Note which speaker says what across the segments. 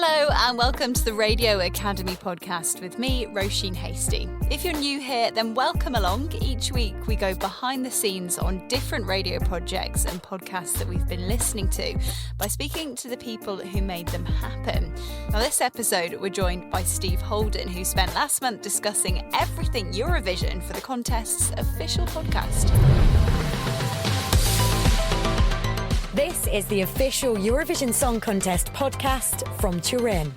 Speaker 1: Hello and welcome to the Radio Academy podcast with me, Roisin Hasty. If you're new here, then welcome along. Each week we go behind the scenes on different radio projects and podcasts that we've been listening to by speaking to the people who made them happen. Now this episode we're joined by Steve Holden, who spent last month discussing everything Eurovision for the contest's official podcast.
Speaker 2: This is the official Eurovision Song Contest podcast from Turin.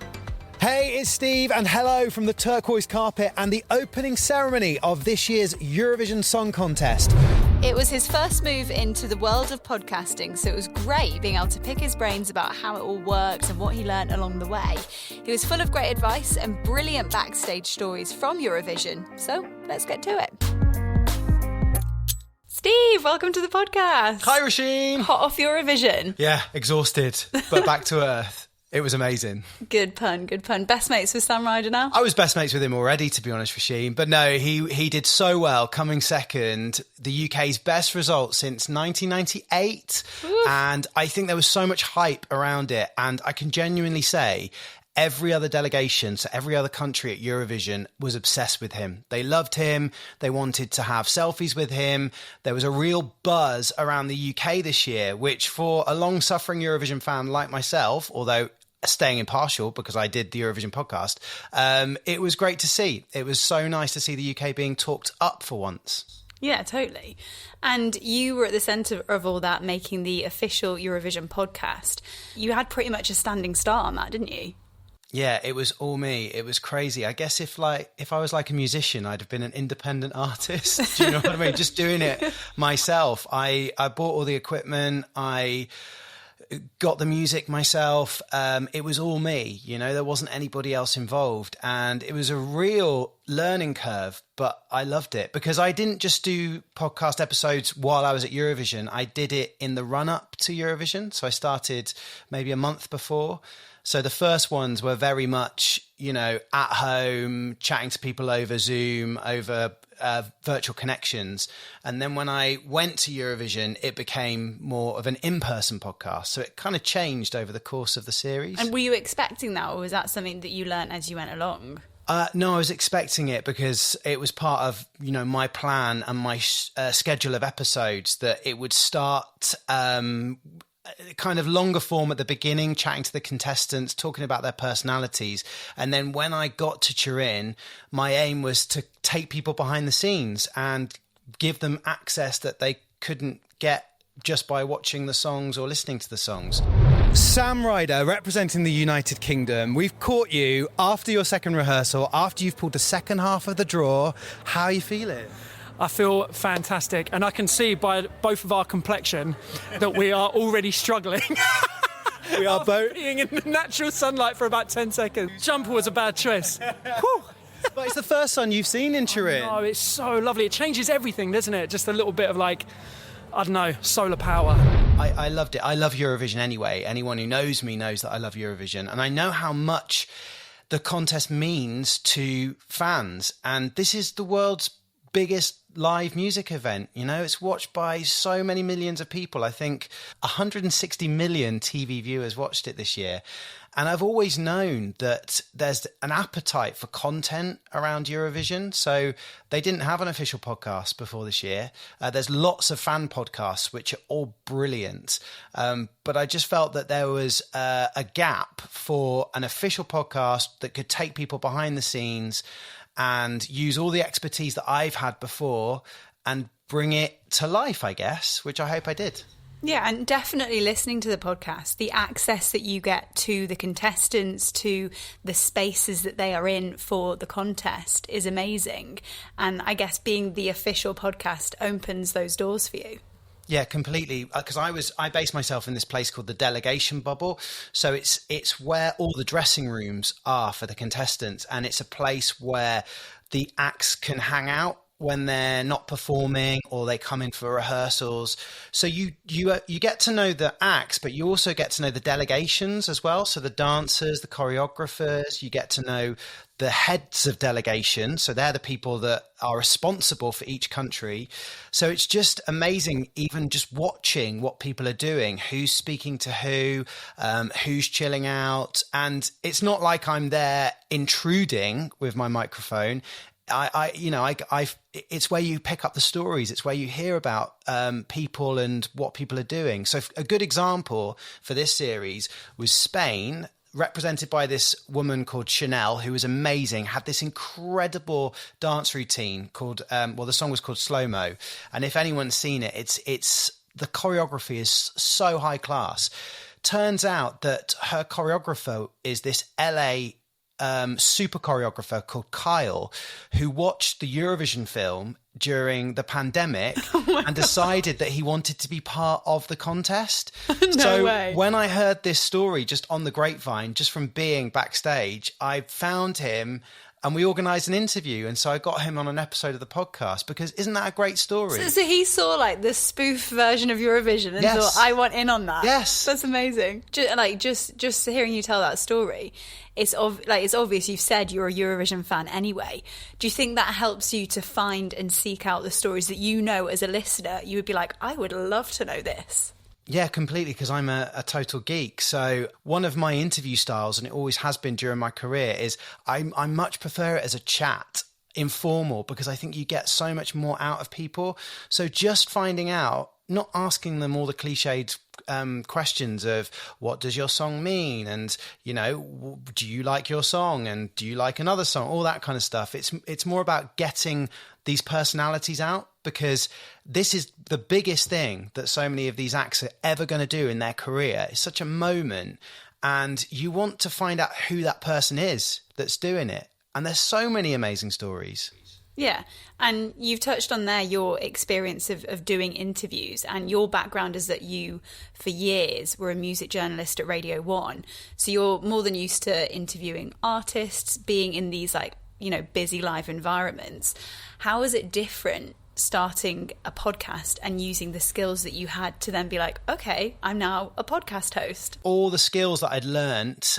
Speaker 3: Hey, it's Steve, and hello from the turquoise carpet and the opening ceremony of this year's Eurovision Song Contest.
Speaker 1: It was his first move into the world of podcasting, so it was great being able to pick his brains about how it all works and what he learnt along the way. He was full of great advice and brilliant backstage stories from Eurovision, so let's get to it. Steve, welcome to the podcast.
Speaker 3: Hi, Roisin.
Speaker 1: Hot off Eurovision.
Speaker 3: Yeah, exhausted, but back to earth. It was amazing.
Speaker 1: Good pun, good pun. Best mates with Sam Ryder now?
Speaker 3: I was best mates with him already, to be honest, Roisin. But no, he did so well, coming second. The UK's best result since 1998. Oof. And I think there was so much hype around it. And I can genuinely say every other delegation, so every other country at Eurovision was obsessed with him. They loved him. They wanted to have selfies with him. There was a real buzz around the UK this year, which for a long-suffering Eurovision fan like myself, although staying impartial because I did the Eurovision podcast, it was great to see. It was so nice to see the UK being talked up for once.
Speaker 1: Yeah, totally. And you were at the centre of all that, making the official Eurovision podcast. You had pretty much a standing start on that, didn't you?
Speaker 3: Yeah, it was all me. It was crazy. I guess if I was like a musician, I'd have been an independent artist. Do you know what I mean? Just doing it myself. I bought all the equipment. I got the music myself. It was all me. You know, there wasn't anybody else involved. And it was a real learning curve, but I loved it because I didn't just do podcast episodes while I was at Eurovision. I did it in the run up to Eurovision. So I started maybe a month before. So the first ones were very much, you know, at home, chatting to people over Zoom, over virtual connections. And then when I went to Eurovision, it became more of an in-person podcast. So it kind of changed over the course of the series.
Speaker 1: And were you expecting that, or was that something that you learnt as you went along?
Speaker 3: No, I was expecting it because it was part of, you know, my plan and my schedule of episodes that it would start kind of longer form at the beginning, chatting to the contestants, talking about their personalities. And then when I got to Turin, my aim was to take people behind the scenes and give them access that they couldn't get just by watching the songs or listening to the songs. Sam Ryder, representing the United Kingdom, we've caught you after your second rehearsal, after you've pulled the second half of the draw. How are you feeling?
Speaker 4: I feel fantastic, and I can see by both of our complexion that we are already struggling.
Speaker 3: We are both
Speaker 4: being in the natural sunlight for about 10 seconds. Jumper was a bad choice. Whew.
Speaker 3: But it's the first sun you've seen in Turin.
Speaker 4: Oh, it's so lovely. It changes everything, doesn't it? Just a little bit of like, I don't know, solar power.
Speaker 3: I loved it. I love Eurovision anyway. Anyone who knows me knows that I love Eurovision, and I know how much the contest means to fans. And this is the world's biggest live music event. You know, it's watched by so many millions of people. I think 160 million TV viewers watched it this year. And I've always known that there's an appetite for content around Eurovision. So they didn't have an official podcast before this year. There's lots of fan podcasts, which are all brilliant. But I just felt that there was a gap for an official podcast that could take people behind the scenes and use all the expertise that I've had before and bring it to life, I guess, which I hope I did.
Speaker 1: Yeah, and definitely listening to the podcast, the access that you get to the contestants, to the spaces that they are in for the contest is amazing. And I guess being the official podcast opens those doors for you.
Speaker 3: Yeah, completely. Because I based myself in this place called the delegation bubble. So it's where all the dressing rooms are for the contestants. And it's a place where the acts can hang out when they're not performing or they come in for rehearsals. So you get to know the acts, but you also get to know the delegations as well. So the dancers, the choreographers, you get to know the heads of delegation. So they're the people that are responsible for each country. So it's just amazing, even just watching what people are doing, who's speaking to who's chilling out. And it's not like I'm there intruding with my microphone. It's where you pick up the stories. It's where you hear about people and what people are doing. So a good example for this series was Spain, represented by this woman called Chanel, who was amazing, had this incredible dance routine called, the song was called Slow Mo. And if anyone's seen it, it's the choreography is so high class. Turns out that her choreographer is this LA super choreographer called Kyle, who watched the Eurovision film during the pandemic and decided that he wanted to be part of the contest.
Speaker 1: No way.
Speaker 3: When I heard this story just on the grapevine, just from being backstage, I found him and we organised an interview. And so I got him on an episode of the podcast, because isn't that a great story?
Speaker 1: So he saw like the spoof version of Eurovision and thought, I want in on that.
Speaker 3: Yes.
Speaker 1: That's amazing. Just hearing you tell that story, it's obvious you've said you're a Eurovision fan anyway. Do you think that helps you to find and seek out the stories that you know as a listener? You would be like, I would love to know this.
Speaker 3: Yeah, completely, because I'm a total geek. So one of my interview styles, and it always has been during my career, is I much prefer it as a chat, informal, because I think you get so much more out of people. So just finding out, not asking them all the cliched questions of what does your song mean, and do you like your song, and do you like another song, all that kind of stuff. It's more about getting these personalities out, because this is the biggest thing that so many of these acts are ever going to do in their career. It's such a moment, and you want to find out who that person is that's doing it. And there's so many amazing stories.
Speaker 1: Yeah. And you've touched on there your experience of doing interviews, and your background is that you, for years, were a music journalist at Radio 1. So you're more than used to interviewing artists, being in these busy live environments. How is it different starting a podcast and using the skills that you had to then be like, okay, I'm now a podcast host?
Speaker 3: All the skills that I'd learnt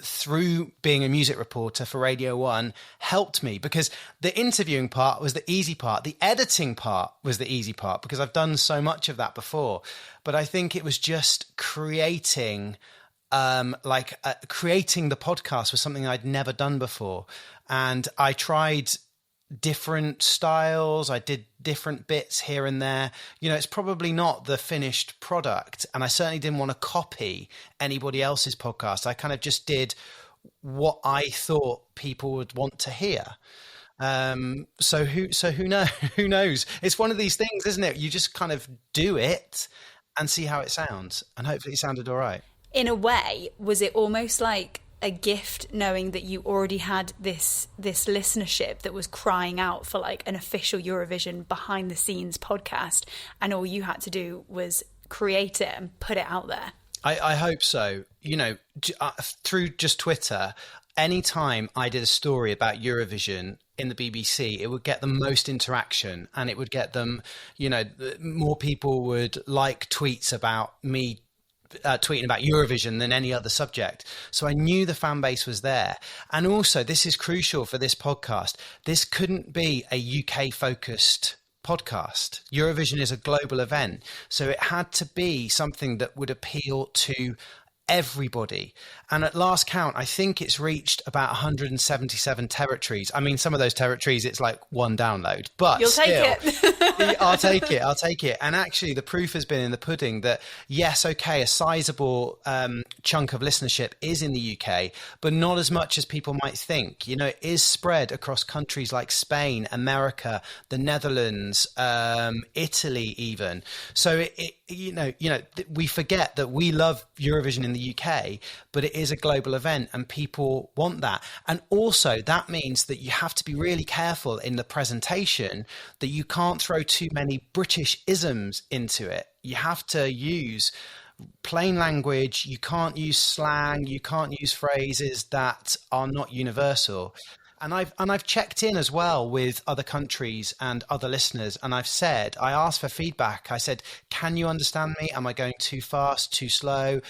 Speaker 3: through being a music reporter for Radio 1 helped me, because the interviewing part was the easy part. The editing part was the easy part, because I've done so much of that before. But I think it was just creating the podcast was something I'd never done before. And I tried different styles. I did different bits here and there. It's probably not the finished product, and I certainly didn't want to copy anybody else's podcast. I kind of just did what I thought people would want to hear. So who knows? It's one of these things, isn't it? You just kind of do it and see how it sounds, and hopefully it sounded all right.
Speaker 1: In a way, was it almost like a gift knowing that you already had this listenership that was crying out for like an official Eurovision behind the scenes podcast, and all you had to do was create it and put it out there?
Speaker 3: I hope so. Through just Twitter, anytime I did a story about Eurovision in the BBC, it would get the most interaction, and it would get them, more people would like tweets about me tweeting about Eurovision than any other subject. So I knew the fan base was there. And also, this is crucial for this podcast. This couldn't be a UK focused podcast. Eurovision is a global event. So it had to be something that would appeal to everybody. And at last count, I think it's reached about 177 territories. I mean, some of those territories, it's like one download, but
Speaker 1: you'll take it.
Speaker 3: I'll take it. And actually, the proof has been in the pudding that, yes, okay, a sizable chunk of listenership is in the UK, but not as much as people might think. It is spread across countries like Spain, America, the Netherlands, Italy, even. So we forget that we love Eurovision in the UK, but it is a global event, and people want that. And also, that means that you have to be really careful in the presentation, that you can't throw too many British isms into it. You have to use plain language. You can't use slang. You can't use phrases that are not universal. And I've checked in as well with other countries and other listeners, and I asked for feedback. I said, can you understand me? Am I going too fast, too slow?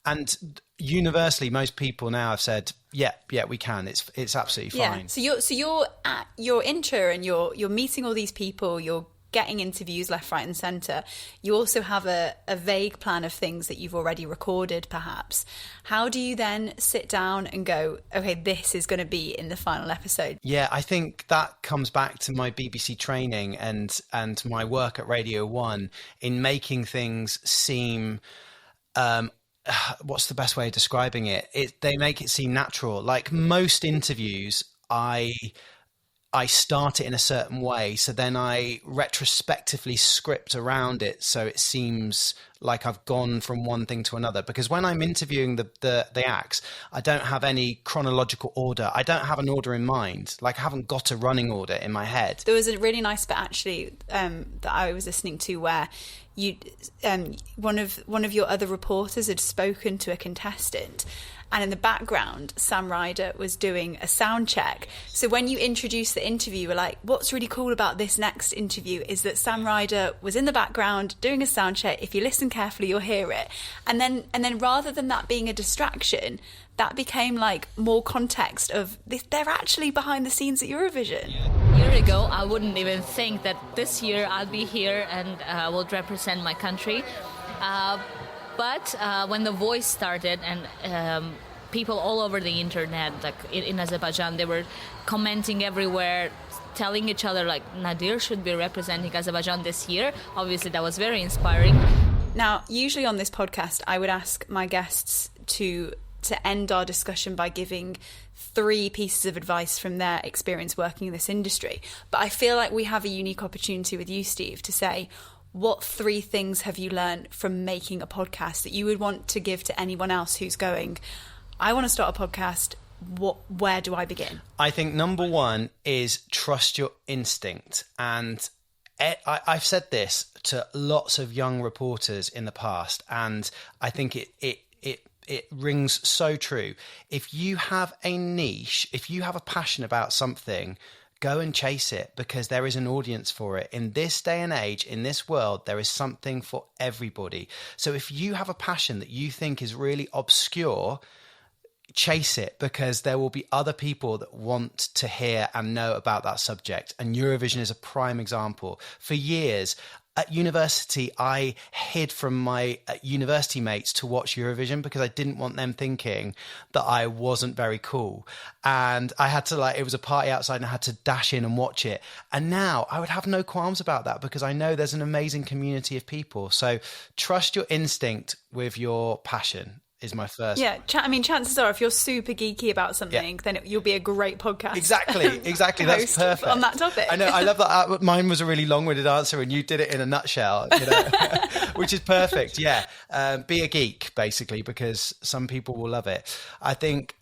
Speaker 3: And universally, most people now have said, yeah, we can. It's absolutely fine.
Speaker 1: Yeah. So you're at your intro and you're meeting all these people, you're getting interviews left, right and centre. You also have a vague plan of things that you've already recorded, perhaps. How do you then sit down and go, okay, this is going to be in the final episode?
Speaker 3: Yeah, I think that comes back to my BBC training and my work at Radio 1 in making things seem... what's the best way of describing it? They make it seem natural. Like most interviews, I start it in a certain way, so then I retrospectively script around it so it seems like I've gone from one thing to another. Because when I'm interviewing the acts, I don't have any chronological order. I don't have an order in mind. Like I haven't got a running order in my head.
Speaker 1: There was a really nice bit actually that I was listening to where you one of your other reporters had spoken to a contestant, and in the background Sam Ryder was doing a sound check. So when you introduced the interview, you were like, what's really cool about this next interview is that Sam Ryder was in the background doing a sound check. If you listen carefully, you'll hear it. And then rather than that being a distraction, that became like more context of they're actually behind the scenes at Eurovision.
Speaker 5: A year ago, I wouldn't even think that this year I'll be here and will represent my country. But when The Voice started and people all over the internet, like in Azerbaijan, they were commenting everywhere, telling each other like Nadir should be representing Azerbaijan this year. Obviously, that was very inspiring.
Speaker 1: Now, usually on this podcast, I would ask my guests to end our discussion by giving 3 pieces of advice from their experience working in this industry. But I feel like we have a unique opportunity with you, Steve, to say, what 3 things have you learned from making a podcast that you would want to give to anyone else who's going, I want to start a podcast, where do I begin?
Speaker 3: I think number 1 is trust your instinct. And I've said this to lots of young reporters in the past, and I think it rings so true. If you have a niche, if you have a passion about something, go and chase it, because there is an audience for it. In this day and age, in this world, there is something for everybody. So if you have a passion that you think is really obscure, chase it, because there will be other people that want to hear and know about that subject. And Eurovision is a prime example. For years, at university, I hid from my university mates to watch Eurovision because I didn't want them thinking that I wasn't very cool. And I had to it was a party outside and I had to dash in and watch it. And now I would have no qualms about that because I know there's an amazing community of people. So trust your instinct with your passion is my first.
Speaker 1: Yeah, chances are if you're super geeky about something, then you'll be a great podcast.
Speaker 3: Exactly. That's perfect.
Speaker 1: On that topic.
Speaker 3: I know, I love that. Mine was a really long-winded answer and you did it in a nutshell, which is perfect. Yeah. Be a geek, basically, because some people will love it. I think,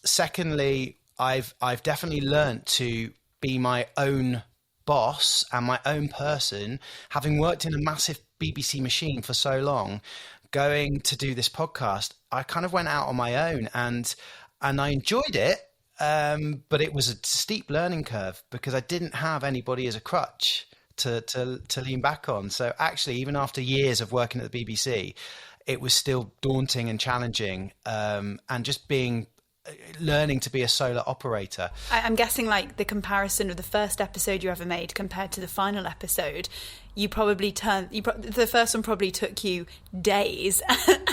Speaker 3: secondly, I've definitely learned to be my own boss and my own person, having worked in a massive BBC machine for so long. Going to do this podcast, I kind of went out on my own and I enjoyed it, but it was a steep learning curve because I didn't have anybody as a crutch to lean back on. So actually, even after years of working at the BBC, it was still daunting and challenging, and just learning to be a solo operator.
Speaker 1: I'm guessing like the comparison of the first episode you ever made compared to the final episode, the first one probably took you days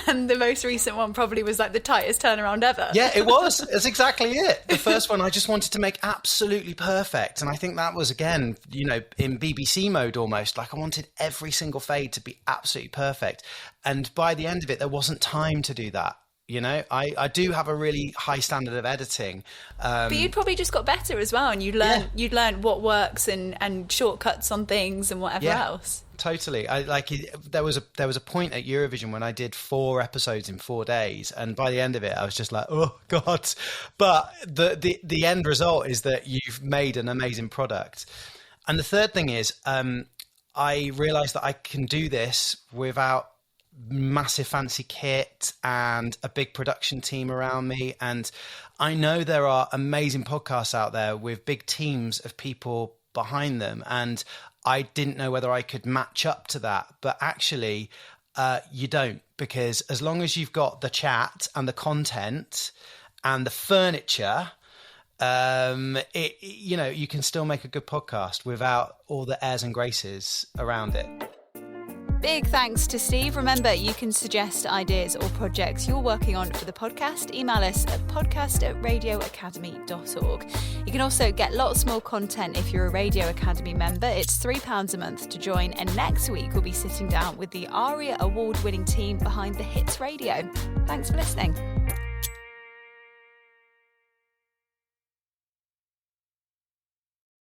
Speaker 1: and the most recent one probably was like the tightest turnaround ever.
Speaker 3: Yeah, it was. That's exactly it. The first one I just wanted to make absolutely perfect, and I think that was, again, in BBC mode almost, like I wanted every single fade to be absolutely perfect, and by the end of it there wasn't time to do that. I do have a really high standard of editing.
Speaker 1: But you'd probably just got better as well, and you'd learn what works and shortcuts on things and whatever else.
Speaker 3: Totally. There was a point at Eurovision when I did 4 episodes in 4 days, and by the end of it I was just like, oh God. But the end result is that you've made an amazing product. And the third thing is, I realized that I can do this without massive fancy kit and a big production team around me. And I know there are amazing podcasts out there with big teams of people behind them. And I didn't know whether I could match up to that. But actually, you don't, because as long as you've got the chat and the content and the furniture, you can still make a good podcast without all the airs and graces around it.
Speaker 1: Big thanks to Steve. Remember, you can suggest ideas or projects you're working on for the podcast. Email us at podcast@radioacademy.org. You can also get lots more content if you're a Radio Academy member. It's £3 a month to join. And next week, we'll be sitting down with the ARIA award-winning team behind the Hits Radio. Thanks for listening.